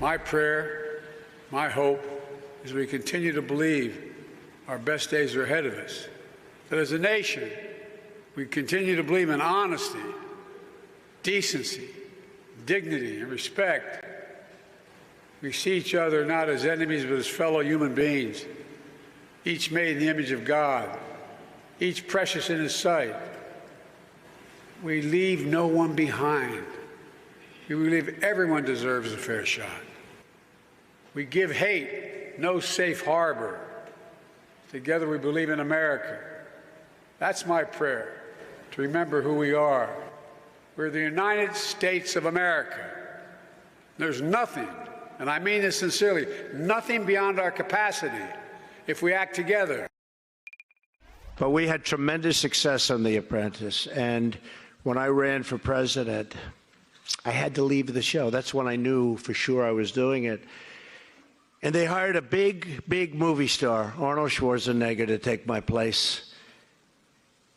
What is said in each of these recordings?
My prayer, my hope, is we continue to believe our best days are ahead of us. That as a nation, we continue to believe in honesty, decency, dignity, and respect. We see each other not as enemies, but as fellow human beings, each made in the image of God, each precious in His sight. We leave no one behind. We believe everyone deserves a fair shot. We give hate no safe harbor. Together we believe in America. That's my prayer, to remember who we are. We're the United States of America. There's nothing, and I mean this sincerely, nothing beyond our capacity if we act together. But we had tremendous success on The Apprentice, and when I ran for president, I had to leave the show. That's when I knew for sure I was doing it. And they hired a big movie star, Arnold Schwarzenegger, to take my place.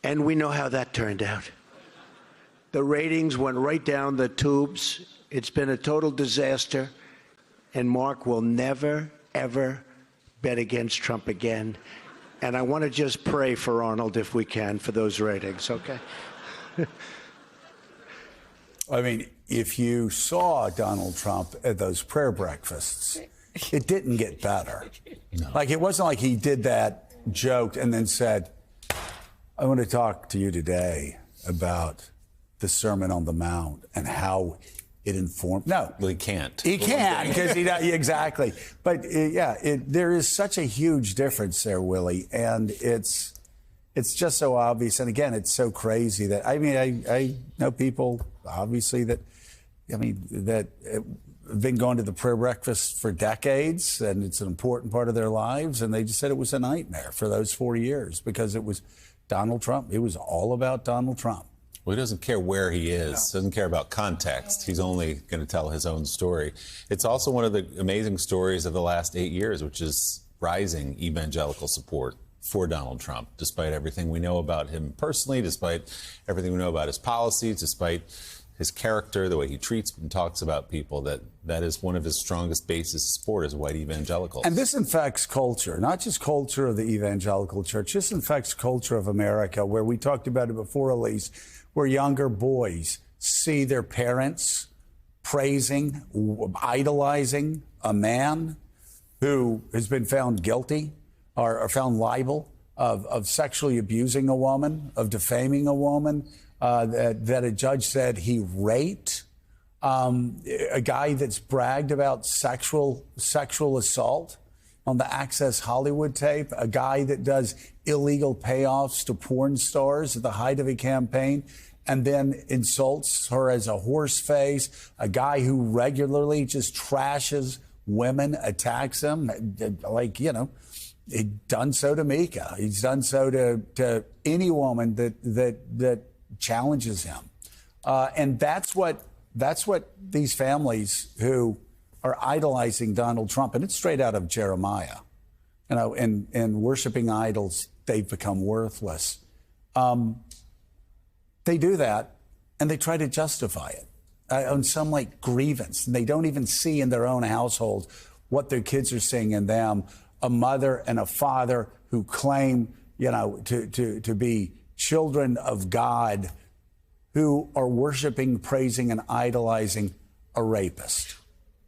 And we know how that turned out. The ratings went right down the tubes. It's been a total disaster. And Mark will never, ever bet against Trump again. And I want to just pray for Arnold, if we can, for those ratings, okay? I mean, if you saw Donald Trump at those prayer breakfasts, it didn't get better. No. Like, it wasn't like he did that, joked, and then said, I want to talk to you today about the Sermon on the Mount and how it informed. No. Well, he can't. He can't, because he does, exactly. But, there is such a huge difference there, Willie, and it's just so obvious. And again, it's so crazy that, I mean, I know people, obviously, that have been going to the prayer breakfast for decades, and it's an important part of their lives, and they just said it was a nightmare for those 4 years because it was Donald Trump. It was all about Donald Trump. Well, he doesn't care where he is, doesn't care about context. He's only going to tell his own story. It's also one of the amazing stories of the last 8 years, which is rising evangelical support for Donald Trump, despite everything we know about him personally, despite everything we know about his policies, despite his character, the way he treats and talks about people, that is one of his strongest bases of support as white evangelicals. And this infects culture, not just culture of the evangelical church. This infects culture of America, where we talked about it before, Elise, where younger boys see their parents praising, idolizing a man who has been found guilty or found liable of sexually abusing a woman, of defaming a woman, that a judge said he raped, a guy that's bragged about sexual assault on the Access Hollywood tape, a guy that does illegal payoffs to porn stars at the height of a campaign and then insults her as a horse face, a guy who regularly just trashes women, attacks them, like, he's done so to Mika. He's done so to any woman that challenges him. And that's what these families who are idolizing Donald Trump, and it's straight out of Jeremiah, and worshiping idols, they've become worthless. They do that, and they try to justify it on some grievance. And they don't even see in their own household what their kids are seeing in them. A mother and a father who claim, to be children of God, who are worshiping, praising, and idolizing a rapist.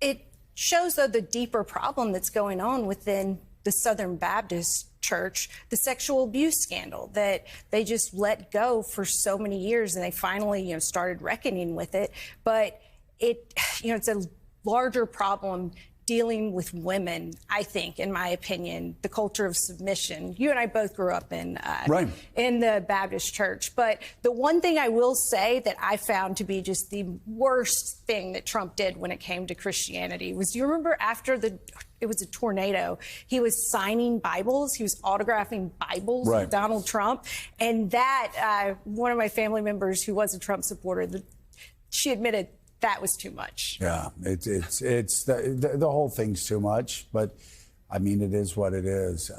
It shows, though, the deeper problem that's going on within the Southern Baptist Church, the sexual abuse scandal that they just let go for so many years, and they finally, started reckoning with it. But it's a larger problem dealing with women, I think, in my opinion, the culture of submission. You and I both grew up in the Baptist church. But the one thing I will say that I found to be just the worst thing that Trump did when it came to Christianity was, do you remember after it was a tornado, he was signing Bibles, he was autographing Bibles with Donald Trump. And that, one of my family members who was a Trump supporter, she admitted that was too much. Yeah, it's the whole thing's too much, but I mean, it is what it is.